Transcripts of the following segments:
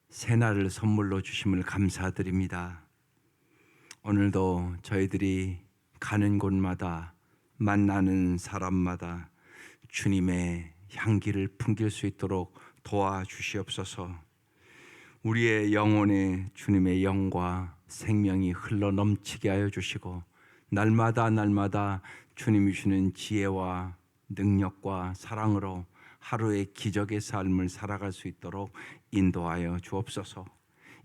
새날을 선물로 주심을 감사드립니다. 오늘도 저희들이 가는 곳마다 만나는 사람마다 주님의 향기를 풍길 수 있도록 도와주시옵소서. 우리의 영혼에 주님의 영과 생명이 흘러 넘치게 하여 주시고, 날마다 주님이 주는 지혜와 능력과 사랑으로 하루의 기적의 삶을 살아갈 수 있도록 인도하여 주옵소서.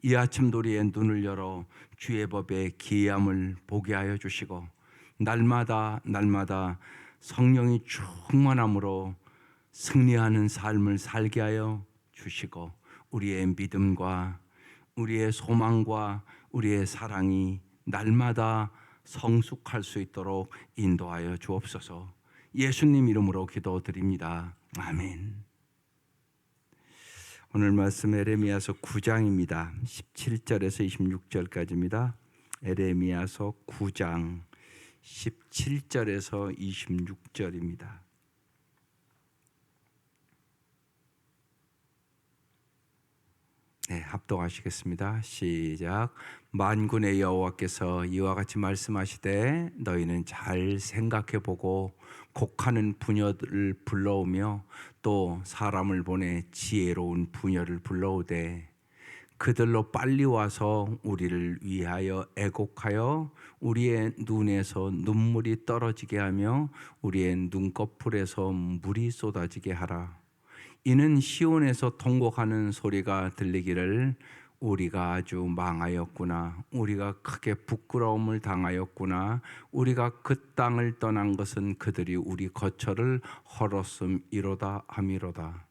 이 아침도 우리의 눈을 열어 주의 법의 기이함을 보게 하여 주시고, 날마다 성령이 충만함으로 승리하는 삶을 살게 하여 주시고, 우리의 믿음과 우리의 소망과 우리의 사랑이 날마다 성숙할 수 있도록 인도하여 주옵소서. 예수님 이름으로 기도드립니다. 아멘. 오늘 말씀 에레미야서 9장입니다. 17절에서 26절까지입니다. 에레미야서 9장 17절에서 26절입니다. 네, 합독하시겠습니다. 시작. 만군의 여호와께서 이와 같이 말씀하시되, 너희는 잘 생각해보고 곡하는 부녀를 불러오며 또 사람을 보내 지혜로운 부녀를 불러오되, 그들로 빨리 와서 우리를 위하여 애곡하여 우리의 눈에서 눈물이 떨어지게 하며 우리의 눈꺼풀에서 물이 쏟아지게 하라. 이는 시온에서 통곡하는 소리가 들리기를, 우리가 아주 망하였구나, 우리가 크게 부끄러움을 당하였구나, 우리가 그 땅을 떠난 것은 그들이 우리 거처를 헐었음이로다 하미로다.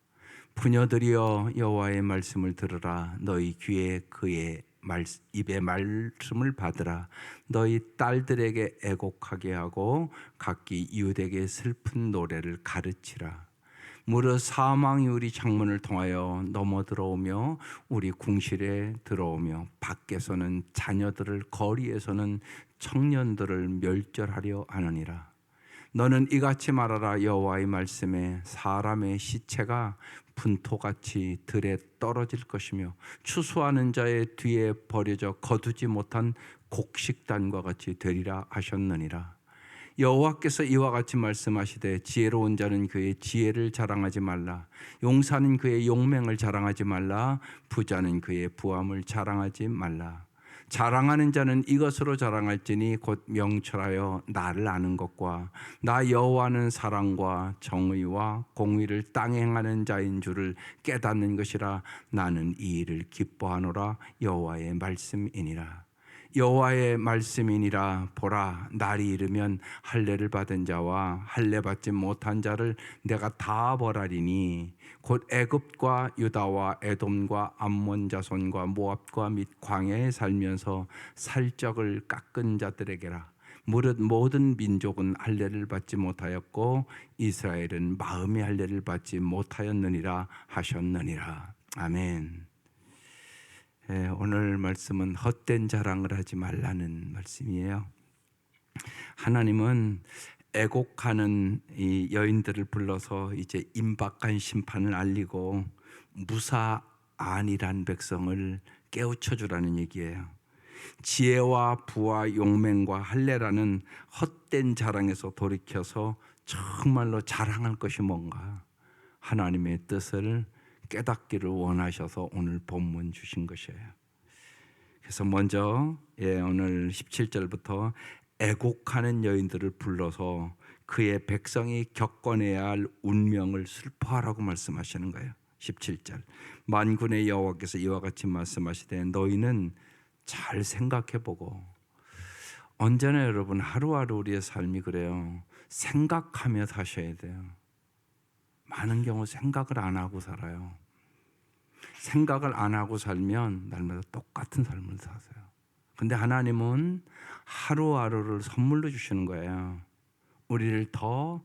부녀들이여, 여호와의 말씀을 들으라. 너희 귀에 그의 입의 말씀을 받으라. 너희 딸들에게 애곡하게 하고 각기 이웃에게 슬픈 노래를 가르치라. 무릇 사망이 우리 창문을 통하여 넘어 들어오며 우리 궁실에 들어오며 밖에서는 자녀들을, 거리에서는 청년들을 멸절하려 하느니라. 너는 이같이 말하라. 여호와의 말씀에 사람의 시체가 분토같이 들에 떨어질 것이며 추수하는 자의 뒤에 버려져 거두지 못한 곡식단과 같이 되리라 하셨느니라. 여호와께서 이와 같이 말씀하시되, 지혜로운 자는 그의 지혜를 자랑하지 말라. 용사는 그의 용맹을 자랑하지 말라. 부자는 그의 부함을 자랑하지 말라. 자랑하는 자는 이것으로 자랑할지니 곧 명철하여 나를 아는 것과 나 여호와는 사랑과 정의와 공의를 땅에 행하는 자인 줄을 깨닫는 것이라. 나는 이 일을 기뻐하노라. 여호와의 말씀이니라. 여호와의 말씀이니라. 보라, 날이 이르면 할례를 받은 자와 할례 받지 못한 자를 내가 다 벌하리니, 곧 애굽과 유다와 에돔과 암몬 자손과 모압과 및 광야에 살면서 살적을 깎은 자들에게라. 무릇 모든 민족은 할례를 받지 못하였고 이스라엘은 마음의 할례를 받지 못하였느니라 하셨느니라. 아멘. 오늘 말씀은 헛된 자랑을 하지 말라는 말씀이에요. 하나님은 애곡하는 이 여인들을 불러서 이제 임박한 심판을 알리고 무사안이란 백성을 깨우쳐 주라는 얘기예요. 지혜와 부와 용맹과 할례라는 헛된 자랑에서 돌이켜서 정말로 자랑할 것이 뭔가, 하나님의 뜻을 깨닫기를 원하셔서 오늘 본문 주신 것이에요. 그래서 먼저 오늘 17절부터 애곡하는 여인들을 불러서 그의 백성이 겪어내야 할 운명을 슬퍼하라고 말씀하시는 거예요. 17절. 만군의 여호와께서 이와 같이 말씀하시되, 너희는 잘 생각해보고. 언제나 여러분, 하루하루 우리의 삶이 그래요. 생각하며 사셔야 돼요. 많은 경우 생각을 안 하고 살아요. 생각을 안 하고 살면 날마다 똑같은 삶을 사세요. 근데 하나님은 하루하루를 선물로 주시는 거예요. 우리를 더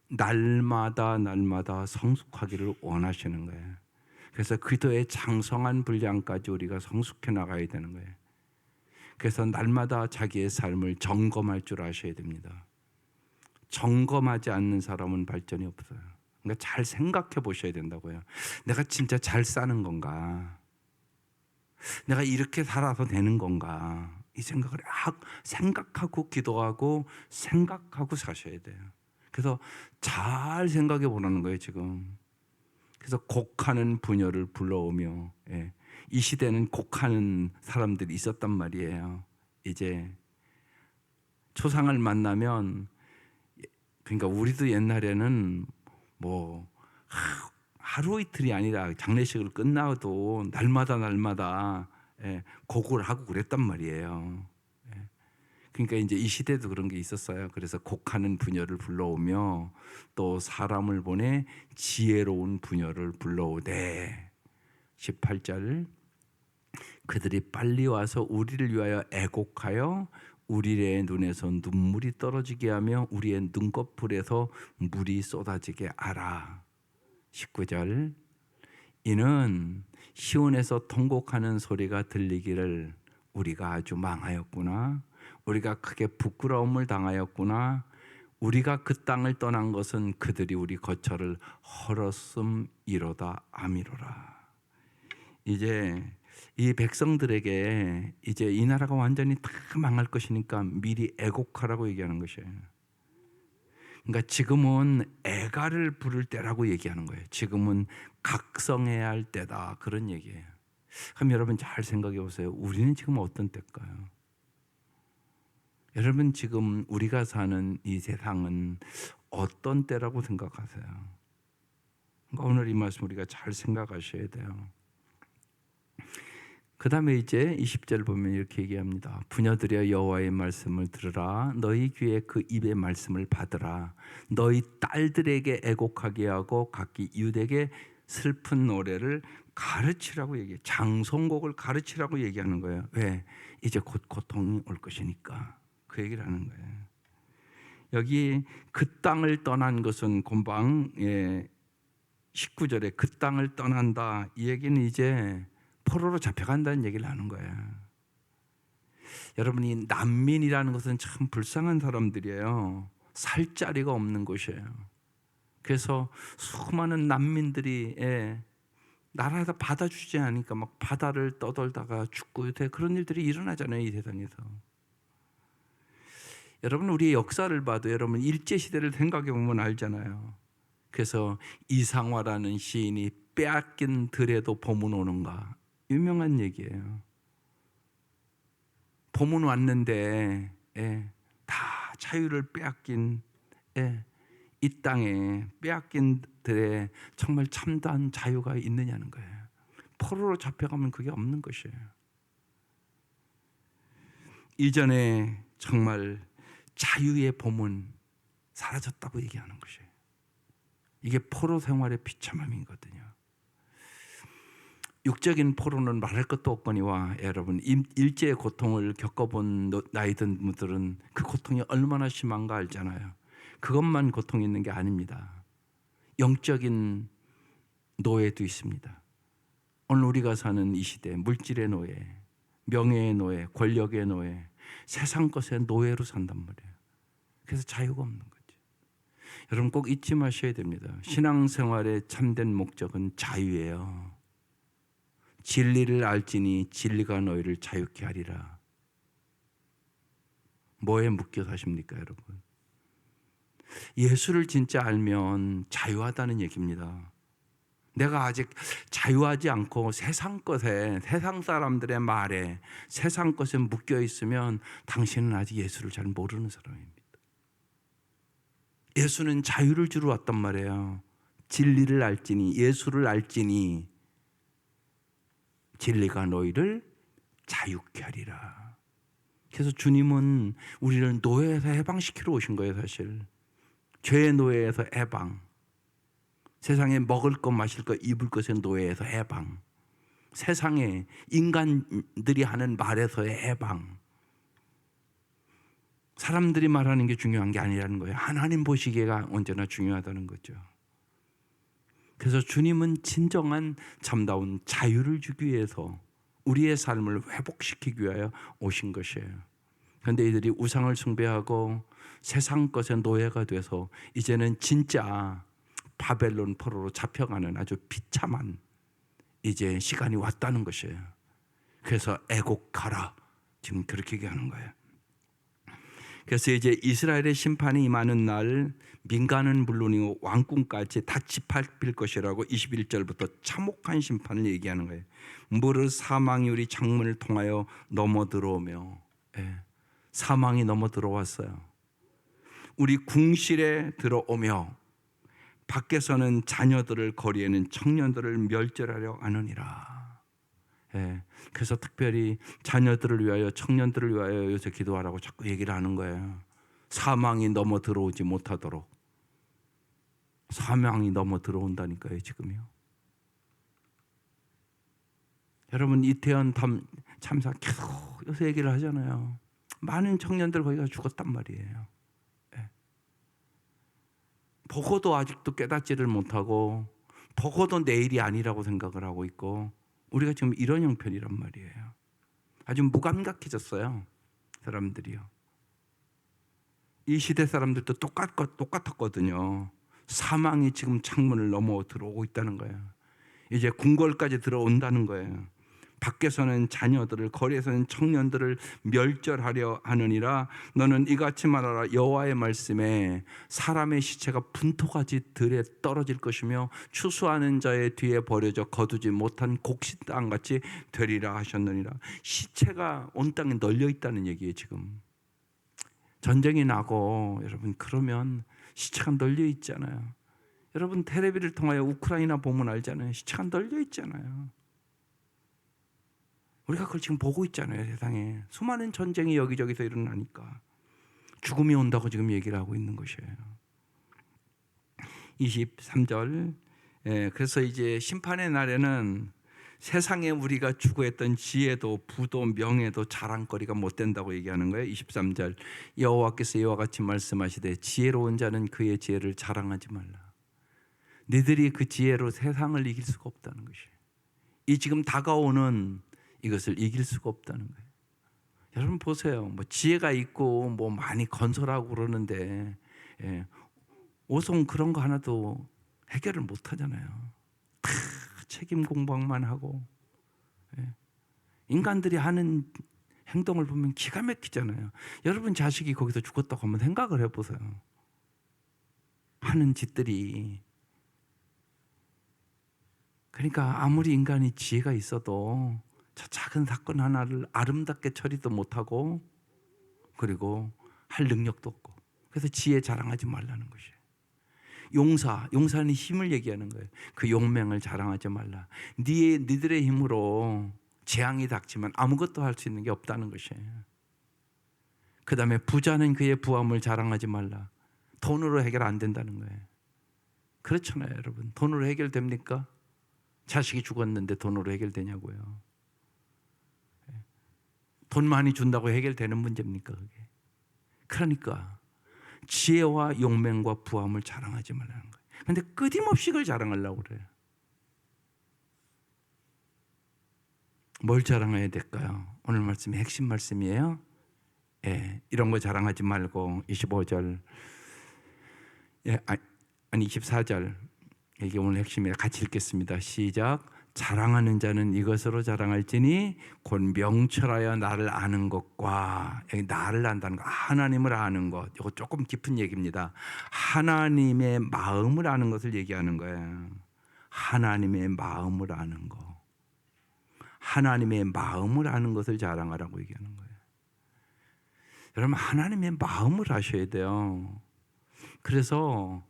날마다 성숙하기를 원하시는 거예요. 그래서 기도의 장성한 분량까지 우리가 성숙해 나가야 되는 거예요. 그래서 날마다 자기의 삶을 점검할 줄 아셔야 됩니다. 점검하지 않는 사람은 발전이 없어요. 그러니까 잘 생각해 보셔야 된다고요. 내가 진짜 잘 사는 건가? 내가 이렇게 살아서 되는 건가? 이 생각을 생각하고 기도하고 생각하고 사셔야 돼요. 그래서 잘 생각해 보라는 거예요, 지금. 그래서 곡하는 부녀를 불러오며, 예. 이 시대는 곡하는 사람들이 있었단 말이에요. 이제 초상을 만나면, 그러니까 우리도 옛날에는 뭐 하루 이틀이 아니라 장례식을 끝나도 날마다 곡을 하고 그랬단 말이에요. 그러니까 이제 이 시대도 그런 게 있었어요. 그래서 곡하는 부녀를 불러오며 또 사람을 보내 지혜로운 부녀를 불러오되 18절 그들이 빨리 와서 우리를 위하여 애곡하여 우리의 눈에서 눈물이 떨어지게 하며 우리의 눈꺼풀에서 물이 쏟아지게 하라. 19절 이는 시온에서 통곡하는 소리가 들리기를 우리가 아주 망하였구나. 우리가 크게 부끄러움을 당하였구나. 우리가 그 땅을 떠난 것은 그들이 우리 거처를 헐었음이로다 아미로라. 이제 이 백성들에게 이제 이 나라가 완전히 다 망할 것이니까 미리 애곡하라고 얘기하는 것이에요. 그러니까 지금은 애가를 부를 때라고 얘기하는 거예요. 지금은 각성해야 할 때다, 그런 얘기예요. 그럼 여러분 잘 생각해 보세요. 우리는 지금 어떤 때일까요? 여러분 지금 우리가 사는 이 세상은 어떤 때라고 생각하세요? 그러니까 오늘 이 말씀 우리가 잘 생각하셔야 돼요. 그 다음에 이제 20절 보면 이렇게 얘기합니다. 부녀들여 여호와의 말씀을 들으라. 너희 귀에 그 입의 말씀을 받으라. 너희 딸들에게 애곡하게 하고 각기 이웃에게 슬픈 노래를 가르치라고 얘기해요. 장송곡을 가르치라고 얘기하는 거예요. 왜? 이제 곧 고통이 올 것이니까 그 얘기를 하는 거예요. 여기 그 땅을 떠난 것은 금방 19절에 그 땅을 떠난다, 이 얘기는 이제 포로로 잡혀간다는 얘기를 하는 거예요. 여러분이 난민이라는 것은 참 불쌍한 사람들이에요. 살 자리가 없는 곳이에요. 그래서 수많은 난민들이 나라에서 받아주지 않으니까 막 바다를 떠돌다가 죽고 그런 일들이 일어나잖아요, 이 세상에서. 여러분 우리의 역사를 봐도 여러분 일제시대를 생각해 보면 알잖아요. 그래서 이상화라는 시인이 빼앗긴 들에도 봄은 오는가, 유명한 얘기예요. 봄은 왔는데 다 자유를 빼앗긴 이 땅에 빼앗긴 들에 정말 참다한 자유가 있느냐는 거예요. 포로로 잡혀가면 그게 없는 것이에요. 이전에 정말 자유의 봄은 사라졌다고 얘기하는 것이에요. 이게 포로 생활의 비참함이거든요. 육적인 포로는 말할 것도 없거니와 여러분 일제의 고통을 겪어본 나이 든 분들은 그 고통이 얼마나 심한가 알잖아요. 그것만 고통이 있는 게 아닙니다. 영적인 노예도 있습니다. 오늘 우리가 사는 이 시대 물질의 노예, 명예의 노예, 권력의 노예, 세상 것의 노예로 산단 말이에요. 그래서 자유가 없는 거죠. 여러분 꼭 잊지 마셔야 됩니다. 신앙생활의 참된 목적은 자유예요. 진리를 알지니 진리가 너희를 자유케 하리라. 뭐에 묶여 사십니까, 여러분? 예수를 진짜 알면 자유하다는 얘기입니다. 내가 아직 자유하지 않고 세상 것에, 세상 사람들의 말에, 세상 것에 묶여 있으면 당신은 아직 예수를 잘 모르는 사람입니다. 예수는 자유를 주러 왔단 말이에요. 진리를 알지니, 예수를 알지니 진리가 너희를 자유케 하리라. 그래서 주님은 우리를 노예에서 해방시키러 오신 거예요, 사실. 죄의 노예에서 해방. 세상에 먹을 것, 마실 것, 입을 것의 노예에서 해방. 세상에 인간들이 하는 말에서의 해방. 사람들이 말하는 게 중요한 게 아니라는 거예요. 하나님 보시기에가 언제나 중요하다는 거죠. 그래서 주님은 진정한 참다운 자유를 주기 위해서 우리의 삶을 회복시키기 위하여 오신 것이에요. 그런데 이들이 우상을 숭배하고 세상 것의 노예가 돼서 이제는 진짜 바벨론 포로로 잡혀가는 아주 비참한 이제 시간이 왔다는 것이에요. 그래서 애곡하라, 지금 그렇게 얘기하는 거예요. 그래서 이제 이스라엘의 심판이 임하는 날 민간은 물론이고 왕궁까지 다 짓밟힐 것이라고 21절부터 참혹한 심판을 얘기하는 거예요. 무릇 사망이 우리 창문을 통하여 넘어들어오며, 사망이 넘어들어왔어요. 우리 궁실에 들어오며 밖에서는 자녀들을, 거리에는 청년들을 멸절하려 하느니라. 그래서 특별히 자녀들을 위하여, 청년들을 위하여 요새 기도하라고 자꾸 얘기를 하는 거예요. 사망이 넘어 들어오지 못하도록. 사망이 넘어 들어온다니까요, 지금요. 여러분, 이태원 참사 계속 요새 얘기를 하잖아요. 많은 청년들 거기가 죽었단 말이에요. 보고도 아직도 깨닫지를 못하고, 보고도 내일이 아니라고 생각을 하고 있고, 우리가 지금 이런 형편이란 말이에요. 아주 무감각해졌어요, 사람들이요. 이 시대 사람들도 똑같았거든요. 사망이 지금 창문을 넘어 들어오고 있다는 거예요. 이제 궁궐까지 들어온다는 거예요. 밖에서는 자녀들을, 거리에서는 청년들을 멸절하려 하느니라. 너는 이같이 말하라. 여호와의 말씀에 사람의 시체가 분토가지 들에 떨어질 것이며 추수하는 자의 뒤에 버려져 거두지 못한 곡식 땅같이 되리라 하셨느니라. 시체가 온 땅에 널려 있다는 얘기예요. 지금 전쟁이 나고, 여러분, 그러면 시체가 널려 있잖아요. 여러분, 텔레비를 통하여 우크라이나 보면 알잖아요. 시체가 널려 있잖아요. 우리가 그걸 지금 보고 있잖아요. 세상에 수많은 전쟁이 여기저기서 일어나니까 죽음이 온다고 지금 얘기를 하고 있는 것이에요. 23절, 그래서 이제 심판의 날에는 세상에 우리가 추구했던 지혜도 부도 명예도 자랑거리가 못 된다고 얘기하는 거예요. 23절, 여호와께서 이와 같이 말씀하시되 지혜로운 자는 그의 지혜를 자랑하지 말라. 너희들이 그 지혜로 세상을 이길 수가 없다는 것이에요. 이 지금 다가오는 이것을 이길 수가 없다는 거예요. 여러분 보세요. 뭐 지혜가 있고 뭐 많이 건설하고 그러는데, 오송 그런 거 하나도 해결을 못 하잖아요. 다 책임 공방만 하고, 인간들이 하는 행동을 보면 기가 막히잖아요. 여러분 자식이 거기서 죽었다고 한번 생각을 해보세요. 하는 짓들이. 그러니까 아무리 인간이 지혜가 있어도 저 작은 사건 하나를 아름답게 처리도 못하고, 그리고 할 능력도 없고, 그래서 지혜 자랑하지 말라는 것이에요. 용사는 힘을 얘기하는 거예요. 그 용맹을 자랑하지 말라. 니들의 힘으로 재앙이 닥치면 아무것도 할 수 있는 게 없다는 것이에요. 그 다음에 부자는 그의 부함을 자랑하지 말라. 돈으로 해결 안 된다는 거예요. 그렇잖아요, 여러분. 돈으로 해결됩니까? 자식이 죽었는데 돈으로 해결되냐고요. 돈 많이 준다고 해결되는 문제입니까, 그게? 그러니까 지혜와 용맹과 부함을 자랑하지 말라는 거예요. 그런데 끊임없이 그걸 자랑하려고 그래요. 뭘 자랑해야 될까요? 오늘 말씀이 핵심 말씀이에요. 이런 거 자랑하지 말고 25절, 24절, 이게 오늘 핵심이에요. 같이 읽겠습니다. 시작. 자랑하는 자는 이것으로 자랑할지니 곧 명철하여 나를 아는 것과, 여기 나를 안다는 거, 하나님을 아는 것, 이거 조금 깊은 얘기입니다. 하나님의 마음을 아는 것을 얘기하는 거예요. 하나님의 마음을 아는 것, 하나님의 마음을 아는 것을 자랑하라고 얘기하는 거예요. 여러분, 하나님의 마음을 아셔야 돼요. 그래서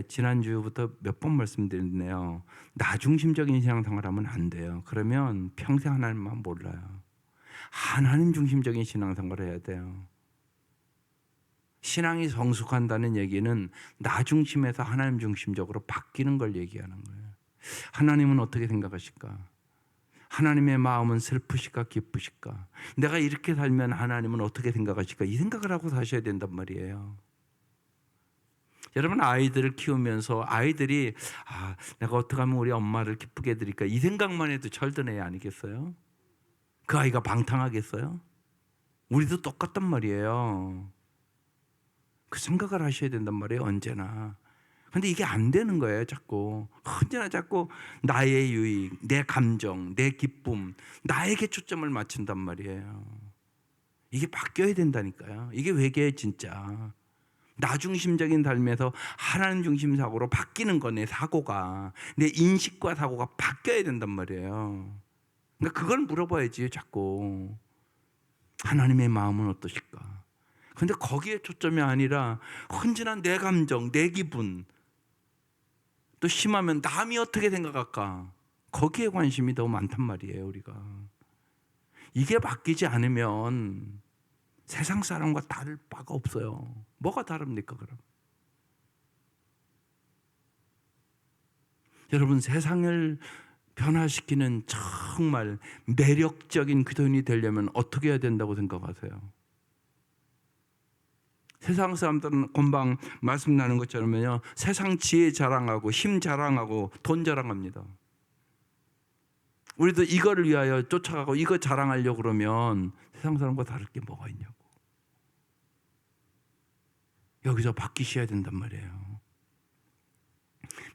지난주부터 몇 번 말씀드렸네요. 나중심적인 신앙생활 하면 안 돼요. 그러면 평생 하나님만 몰라요. 하나님 중심적인 신앙생활을 해야 돼요. 신앙이 성숙한다는 얘기는 나 중심에서 하나님 중심적으로 바뀌는 걸 얘기하는 거예요. 하나님은 어떻게 생각하실까? 하나님의 마음은 슬프실까 기쁘실까? 내가 이렇게 살면 하나님은 어떻게 생각하실까? 이 생각을 하고 사셔야 된단 말이에요. 여러분, 아이들을 키우면서 아이들이 내가 어떻게 하면 우리 엄마를 기쁘게 해드릴까, 이 생각만 해도 철든 애 아니겠어요? 그 아이가 방탕하겠어요? 우리도 똑같단 말이에요. 그 생각을 하셔야 된단 말이에요, 언제나. 근데 이게 안 되는 거예요. 자꾸 언제나 자꾸 나의 유익, 내 감정, 내 기쁨, 나에게 초점을 맞춘단 말이에요. 이게 바뀌어야 된다니까요. 이게 회개의 진짜 나 중심적인 삶에서 하나님 중심 사고로 바뀌는 거네. 사고가 내 인식과 사고가 바뀌어야 된단 말이에요. 그러니까 그걸 물어봐야지. 자꾸 하나님의 마음은 어떠실까? 근데 거기에 초점이 아니라 언제나 내 감정, 내 기분, 또 심하면 남이 어떻게 생각할까? 거기에 관심이 더 많단 말이에요. 우리가 이게 바뀌지 않으면 세상 사람과 다를 바가 없어요. 뭐가 다릅니까 그럼? 여러분, 세상을 변화시키는 정말 매력적인 그리스도인이 되려면 어떻게 해야 된다고 생각하세요? 세상 사람들은 금방 말씀 나눈 것처럼요, 세상 지혜 자랑하고 힘 자랑하고 돈 자랑합니다. 우리도 이거를 위하여 쫓아가고 이거 자랑하려고 그러면 세상 사람과 다를 게 뭐가 있냐고. 여기서 바뀌셔야 된단 말이에요.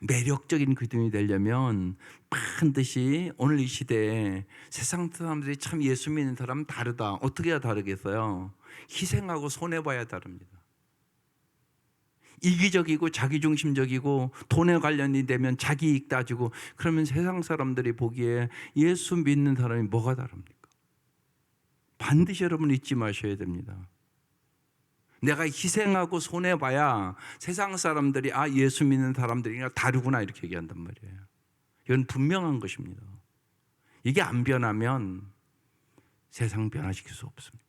매력적인 그리스도인이 되려면 반드시 오늘 이 시대에 세상 사람들이 참 예수 믿는 사람 다르다. 어떻게 해야 다르겠어요? 희생하고 손해봐야 다릅니다. 이기적이고 자기중심적이고 돈에 관련이 되면 자기 이익 따지고 그러면 세상 사람들이 보기에 예수 믿는 사람이 뭐가 다릅니까? 반드시 여러분 잊지 마셔야 됩니다. 내가 희생하고 손해봐야 세상 사람들이 아 예수 믿는 사람들이랑 다르구나 이렇게 얘기한단 말이에요. 이건 분명한 것입니다. 이게 안 변하면 세상 변화시킬 수 없습니다.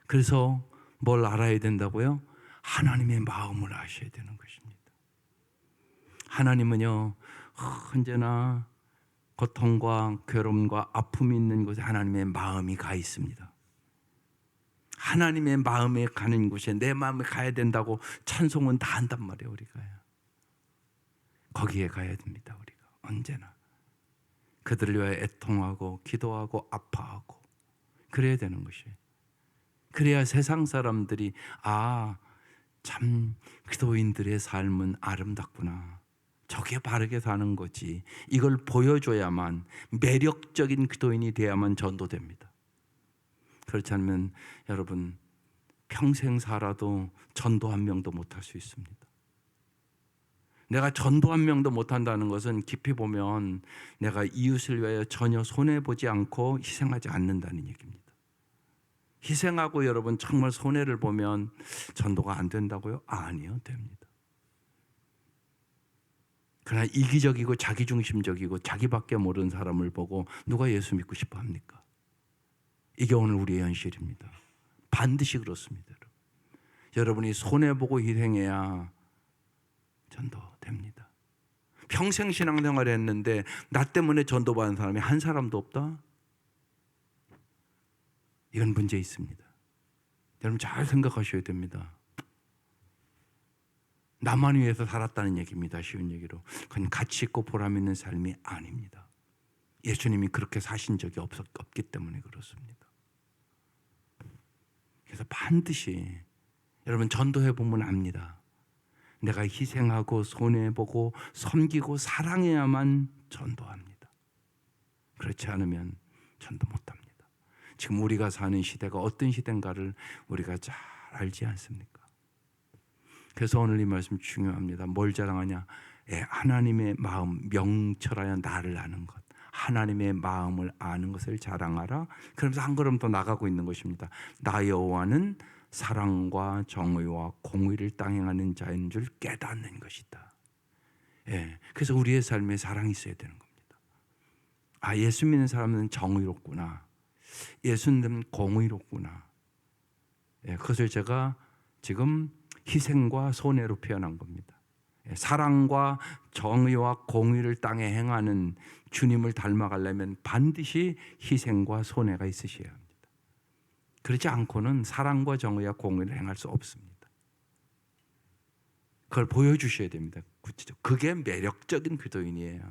그래서 뭘 알아야 된다고요? 하나님의 마음을 아셔야 되는 것입니다. 하나님은요 언제나 고통과 괴로움과 아픔이 있는 곳에 하나님의 마음이 가 있습니다. 하나님의 마음에 가는 곳에 내 마음이 가야 된다고 찬송은 다 한단 말이에요. 우리가요. 거기에 가야 됩니다. 우리가 언제나 그들을 위하여 애통하고 기도하고 아파하고 그래야 되는 것이에요. 그래야 세상 사람들이 아 참 기도인들의 삶은 아름답구나. 저게 바르게 사는 거지. 이걸 보여줘야만 매력적인 기도인이 돼야만 전도됩니다. 그렇지 않으면 여러분 평생 살아도 전도 한 명도 못할 수 있습니다. 내가 전도 한 명도 못한다는 것은 깊이 보면 내가 이웃을 위하여 전혀 손해보지 않고 희생하지 않는다는 얘기입니다. 희생하고 여러분 정말 손해를 보면 전도가 안 된다고요? 아니요, 됩니다. 그러나 이기적이고 자기중심적이고 자기밖에 모르는 사람을 보고 누가 예수 믿고 싶어 합니까? 이게 오늘 우리의 현실입니다. 반드시 그렇습니다. 여러분이 손해보고 희생해야 전도됩니다. 평생 신앙생활을 했는데 나 때문에 전도받은 사람이 한 사람도 없다? 이건 문제 있습니다. 여러분 잘 생각하셔야 됩니다. 나만 위해서 살았다는 얘기입니다. 쉬운 얘기로. 그건 가치 있고 보람 있는 삶이 아닙니다. 예수님이 그렇게 사신 적이 없기 때문에 그렇습니다. 그래서 반드시 여러분 전도해 보면 압니다. 내가 희생하고 손해보고 섬기고 사랑해야만 전도합니다. 그렇지 않으면 전도 못합니다. 지금 우리가 사는 시대가 어떤 시대인가를 우리가 잘 알지 않습니까? 그래서 오늘 이 말씀 중요합니다. 뭘 자랑하냐? 하나님의 마음, 명철하여 나를 아는 것. 하나님의 마음을 아는 것을 자랑하라. 그러면서 한 걸음 더 나가고 있는 것입니다. 나 여호와는 사랑과 정의와 공의를 땅에 행하는 자인 줄 깨닫는 것이다. 그래서 우리의 삶에 사랑이 있어야 되는 겁니다. 아, 예수 믿는 사람은 정의롭구나. 예수님은 공의롭구나. 그것을 제가 지금 희생과 손해로 표현한 겁니다. 사랑과 정의와 공의를 땅에 행하는 주님을 닮아가려면 반드시 희생과 손해가 있으셔야 합니다. 그렇지 않고는 사랑과 정의와 공의를 행할 수 없습니다. 그걸 보여주셔야 됩니다. 구체적. 그게 매력적인 기도인이에요.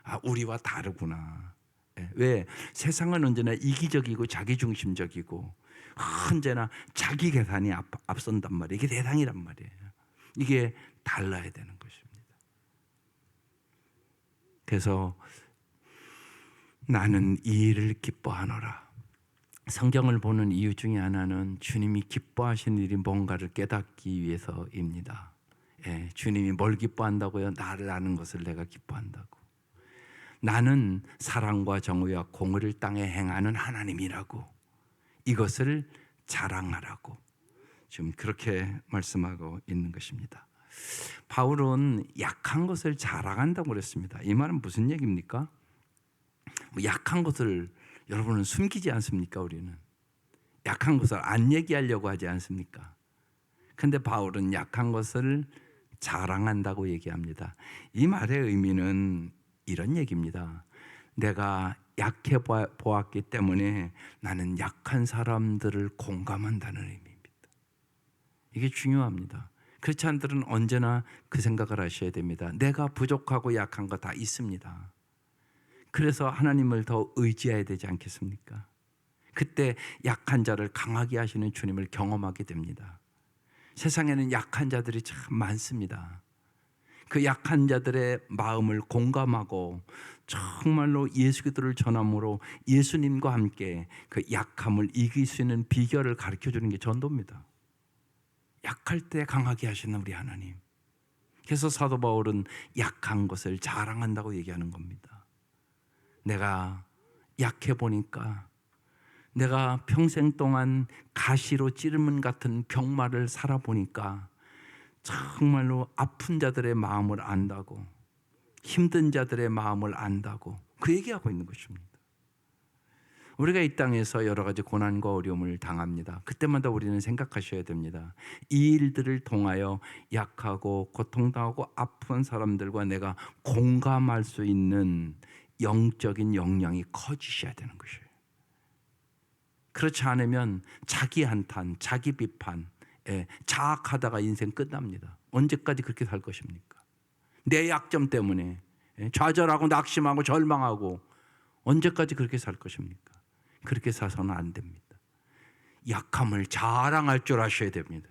아, 우리와 다르구나. 왜? 세상은 언제나 이기적이고 자기중심적이고 언제나 자기 계산이 앞선단 말이에요. 이게 세상이란 말이에요. 이게 달라야 되는 것입니다. 그래서 나는 이 일을 기뻐하노라. 성경을 보는 이유 중에 하나는 주님이 기뻐하시는 일이 뭔가를 깨닫기 위해서입니다. 주님이 뭘 기뻐한다고요? 나를 아는 것을 내가 기뻐한다고. 나는 사랑과 정의와 공의를 땅에 행하는 하나님이라고, 이것을 자랑하라고 지금 그렇게 말씀하고 있는 것입니다. 바울은 약한 것을 자랑한다고 그랬습니다. 이 말은 무슨 얘기입니까? 약한 것을 여러분은 숨기지 않습니까? 우리는 약한 것을 안 얘기하려고 하지 않습니까? 근데 바울은 약한 것을 자랑한다고 얘기합니다. 이 말의 의미는 이런 얘기입니다. 내가 약해 보았기 때문에 나는 약한 사람들을 공감한다는 의미입니다. 이게 중요합니다. 크리스찬들은 언제나 그 생각을 하셔야 됩니다. 내가 부족하고 약한 거 다 있습니다. 그래서 하나님을 더 의지해야 되지 않겠습니까? 그때 약한 자를 강하게 하시는 주님을 경험하게 됩니다. 세상에는 약한 자들이 참 많습니다. 그 약한 자들의 마음을 공감하고 정말로 예수 그리스도를 전함으로 예수님과 함께 그 약함을 이길 수 있는 비결을 가르쳐 주는 게 전도입니다. 약할 때 강하게 하시는 우리 하나님. 그래서 사도 바울은 약한 것을 자랑한다고 얘기하는 겁니다. 내가 약해 보니까, 내가 평생 동안 가시로 찌르면 같은 병마를 살아보니까 정말로 아픈 자들의 마음을 안다고, 힘든 자들의 마음을 안다고 그 얘기하고 있는 것입니다. 우리가 이 땅에서 여러 가지 고난과 어려움을 당합니다. 그때마다 우리는 생각하셔야 됩니다. 이 일들을 통하여 약하고 고통당하고 아픈 사람들과 내가 공감할 수 있는 영적인 역량이 커지셔야 되는 것이에요. 그렇지 않으면 자기 한탄, 자기 비판, 자학하다가 인생 끝납니다. 언제까지 그렇게 살 것입니까? 내 약점 때문에 좌절하고 낙심하고 절망하고 언제까지 그렇게 살 것입니까? 그렇게 사서는 안 됩니다. 약함을 자랑할 줄 아셔야 됩니다.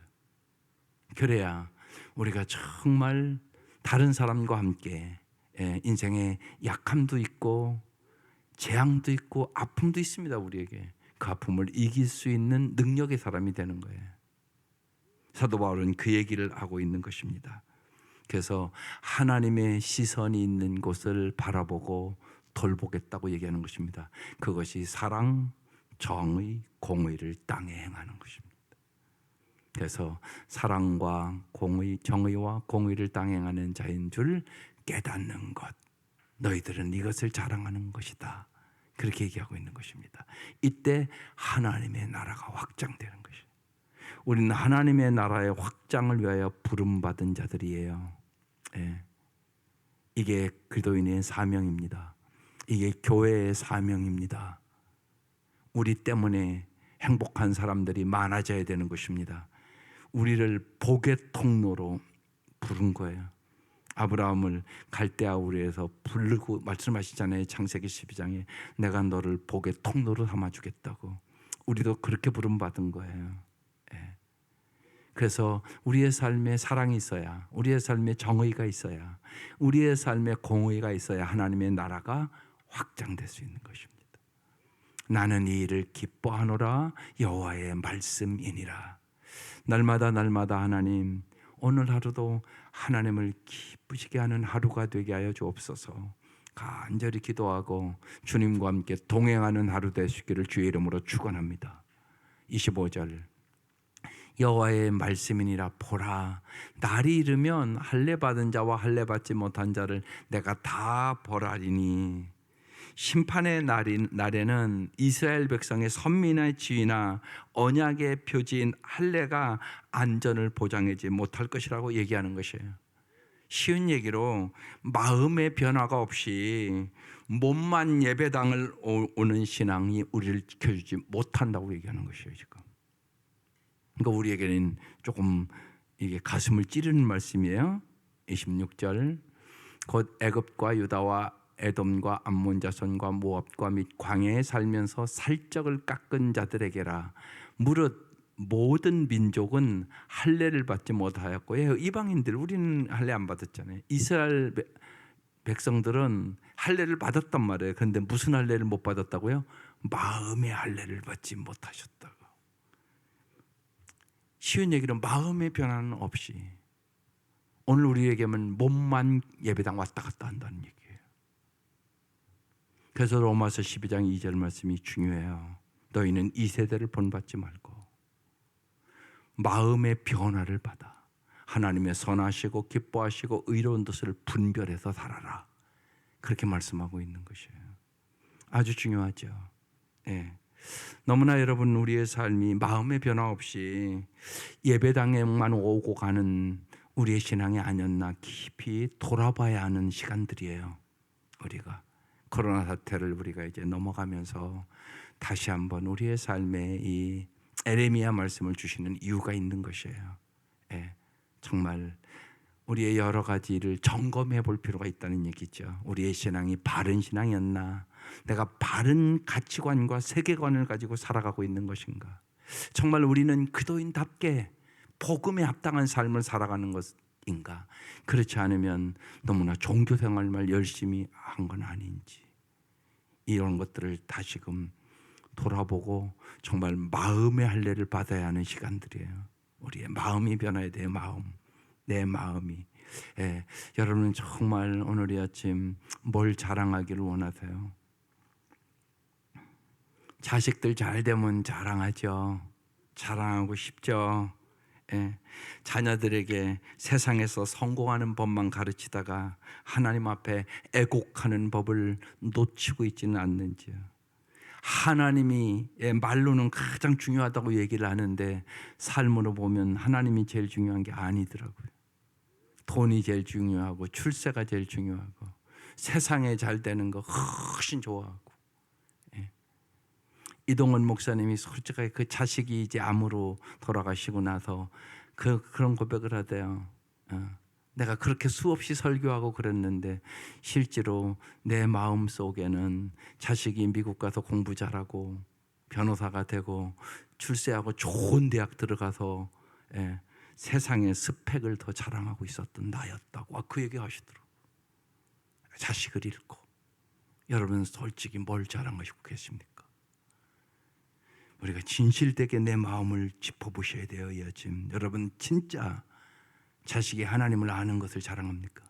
그래야 우리가 정말 다른 사람과 함께 인생에 약함도 있고 재앙도 있고 아픔도 있습니다. 우리에게 그 아픔을 이길 수 있는 능력의 사람이 되는 거예요. 사도 바울은 그 얘기를 하고 있는 것입니다. 그래서 하나님의 시선이 있는 곳을 바라보고 돌보겠다고 얘기하는 것입니다. 그것이 사랑, 정의, 공의를 땅에 행하는 것입니다. 그래서 사랑과 공의, 정의와 공의를 땅에 행하는 자인 줄 깨닫는 것, 너희들은 이것을 자랑하는 것이다. 그렇게 얘기하고 있는 것입니다. 이때 하나님의 나라가 확장되는 것이에요. 우리는 하나님의 나라의 확장을 위하여 부름받은 자들이에요. 이게 그리스도인의 사명입니다. 이게 교회의 사명입니다. 우리 때문에 행복한 사람들이 많아져야 되는 것입니다. 우리를 복의 통로로 부른 거예요. 아브라함을 갈대아 우르에서 부르고 말씀하시잖아요. 창세기 12장에 내가 너를 복의 통로로 삼아주겠다고. 우리도 그렇게 부름받은 거예요. 그래서 우리의 삶에 사랑이 있어야, 우리의 삶에 정의가 있어야, 우리의 삶에 공의가 있어야 하나님의 나라가 확장될 수 있는 것입니다. 나는 이 일을 기뻐하노라 여호와의 말씀이니라. 날마다 하나님, 오늘 하루도 하나님을 기쁘시게 하는 하루가 되게 하여 주옵소서. 간절히 기도하고 주님과 함께 동행하는 하루 되시기를 주의 이름으로 축원합니다. 25절 여호와의 말씀이니라. 보라, 날이 이르면 할례 받은 자와 할례 받지 못한 자를 내가 다 벌하리니, 심판의 날에는 이스라엘 백성의 선민의 지위나 언약의 표지인 할례가 안전을 보장하지 못할 것이라고 얘기하는 것이에요. 쉬운 얘기로 마음의 변화가 없이 몸만 예배당을 오는 신앙이 우리를 지켜주지 못한다고 얘기하는 것이에요. 지금 그러니까 우리에게는 조금 이게 가슴을 찌르는 말씀이에요. 26절 곧 애굽과 유다와 에돔과 암몬 자손과 모압과 및 광야에 살면서 살적을 깎은 자들에게라. 무릇 모든 민족은 할례를 받지 못하였고, 이방인들, 우리는 할례 안 받았잖아요. 이스라엘 백성들은 할례를 받았단 말이에요. 그런데 무슨 할례를 못 받았다고요? 마음의 할례를 받지 못하셨다고. 쉬운 얘기로 마음의 변화는 없이 오늘 우리에게는 몸만 예배당 왔다 갔다 한다는 얘기예요. 그래서 로마서 12장 2절 말씀이 중요해요. 너희는 이 세대를 본받지 말고 마음의 변화를 받아 하나님의 선하시고 기뻐하시고 의로운 뜻을 분별해서 살아라. 그렇게 말씀하고 있는 것이에요. 아주 중요하죠. 예. 너무나 여러분, 우리의 삶이 마음의 변화 없이 예배당에만 오고 가는 우리의 신앙이 아니었나 깊이 돌아봐야 하는 시간들이에요. 우리가 코로나 사태를 우리가 이제 넘어가면서 다시 한번 우리의 삶에 이 에레미야 말씀을 주시는 이유가 있는 것이에요. 예, 정말 우리의 여러 가지를 점검해 볼 필요가 있다는 얘기죠. 우리의 신앙이 바른 신앙이었나? 내가 바른 가치관과 세계관을 가지고 살아가고 있는 것인가? 정말 우리는 그도인답게 복음에 합당한 삶을 살아가는 것인가? 그렇지 않으면 너무나 종교 생활만 열심히 한 건 아닌지, 이런 것들을 다시금 돌아보고 정말 마음의 할례를 받아야 하는 시간들이에요. 우리의 마음이 변화해야 돼요. 내 마음이. 예, 여러분은 정말 오늘 이 아침 뭘 자랑하기를 원하세요? 자식들 잘 되면 자랑하죠. 자랑하고 싶죠. 예, 자녀들에게 세상에서 성공하는 법만 가르치다가 하나님 앞에 애곡하는 법을 놓치고 있지는 않는지요. 하나님이 말로는 가장 중요하다고 얘기를 하는데 삶으로 보면 하나님이 제일 중요한 게 아니더라고요. 돈이 제일 중요하고 출세가 제일 중요하고 세상에 잘 되는 거 훨씬 좋아하고. 예. 이동원 목사님이 솔직하게 그 자식이 이제 암으로 돌아가시고 나서 그런 고백을 하대요. 내가 그렇게 수없이 설교하고 그랬는데 실제로 내 마음 속에는 자식이 미국 가서 공부 잘하고 변호사가 되고 출세하고 좋은 대학 들어가서 세상의 스펙을 더 자랑하고 있었던 나였다고 그 얘기 하시더라고요. 자식을 잃고. 여러분 솔직히 뭘 자랑하시고 계십니까? 우리가 진실되게 내 마음을 짚어보셔야 돼요. 요즘 여러분 진짜 자식이 하나님을 아는 것을 자랑합니까?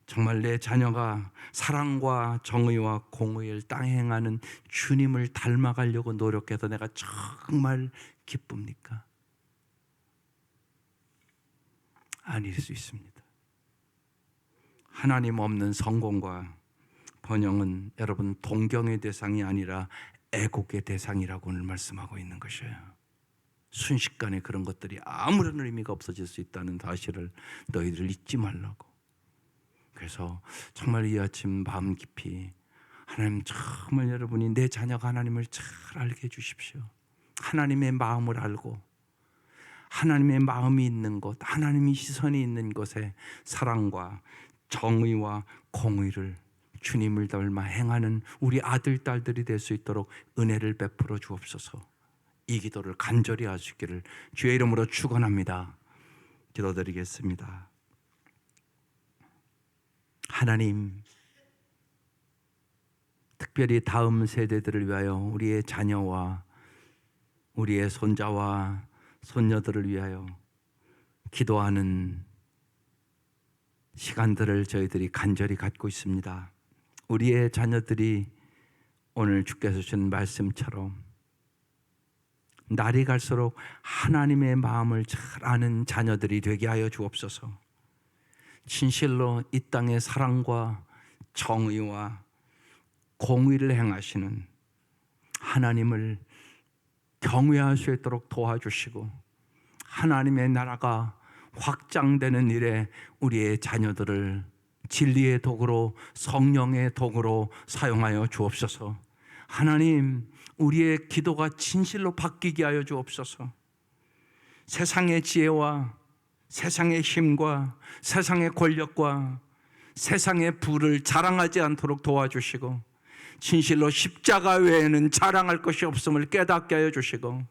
정말 내 자녀가 사랑과 정의와 공의를 땅에 행하는 주님을 닮아가려고 노력해서 내가 정말 기쁩니까? 아닐 수 있습니다. 하나님 없는 성공과 번영은 여러분 동경의 대상이 아니라 애곡의 대상이라고 오늘 말씀하고 있는 것이에요. 순식간에 그런 것들이 아무런 의미가 없어질 수 있다는 사실을 너희들 잊지 말라고. 그래서 정말 이 아침 마음 깊이 하나님, 정말 여러분이 내 자녀가 하나님을 잘 알게 해주십시오. 하나님의 마음을 알고 하나님의 마음이 있는 곳, 하나님의 시선이 있는 곳에 사랑과 정의와 공의를 주님을 닮아 행하는 우리 아들, 딸들이 될 수 있도록 은혜를 베풀어 주옵소서. 이 기도를 간절히 하시기를 주의 이름으로 축원합니다. 기도드리겠습니다. 하나님, 특별히 다음 세대들을 위하여 우리의 자녀와 우리의 손자와 손녀들을 위하여 기도하는 시간들을 저희들이 간절히 갖고 있습니다. 우리의 자녀들이 오늘 주께서 주신 말씀처럼 날이 갈수록 하나님의 마음을 잘 아는 자녀들이 되게 하여 주옵소서. 진실로 이 땅의 사랑과 정의와 공의를 행하시는 하나님을 경외할 수 있도록 도와주시고 하나님의 나라가 확장되는 일에 우리의 자녀들을 진리의 도구로 성령의 도구로 사용하여 주옵소서. 하나님, 우리의 기도가 진실로 바뀌게 하여 주옵소서. 세상의 지혜와 세상의 힘과 세상의 권력과 세상의 부를 자랑하지 않도록 도와주시고 진실로 십자가 외에는 자랑할 것이 없음을 깨닫게 하여 주시고,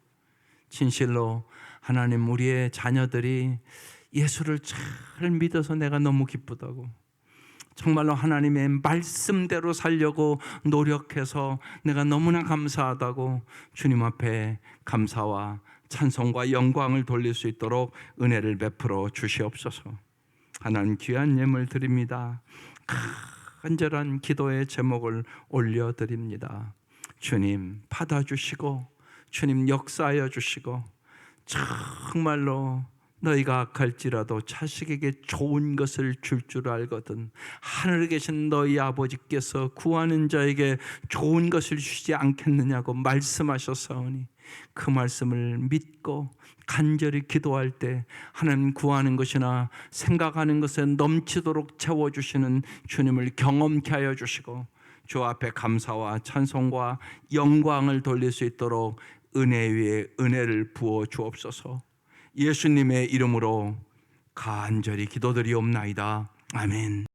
진실로 하나님 우리의 자녀들이 예수를 잘 믿어서 내가 너무 기쁘다고, 정말로 하나님의 말씀대로 살려고 노력해서 내가 너무나 감사하다고 주님 앞에 감사와 찬송과 영광을 돌릴 수 있도록 은혜를 베풀어 주시옵소서. 하나님 귀한 예물 드립니다. 간절한 기도의 제목을 올려드립니다. 주님 받아주시고, 주님 역사하여 주시고, 정말로 너희가 악할지라도 자식에게 좋은 것을 줄 줄 알거든 하늘에 계신 너희 아버지께서 구하는 자에게 좋은 것을 주시지 않겠느냐고 말씀하셨사오니, 그 말씀을 믿고 간절히 기도할 때 하나님 구하는 것이나 생각하는 것에 넘치도록 채워주시는 주님을 경험케 하여 주시고, 주 앞에 감사와 찬송과 영광을 돌릴 수 있도록 은혜 위에 은혜를 부어 주옵소서. 예수님의 이름으로 간절히 기도드리옵나이다. 아멘.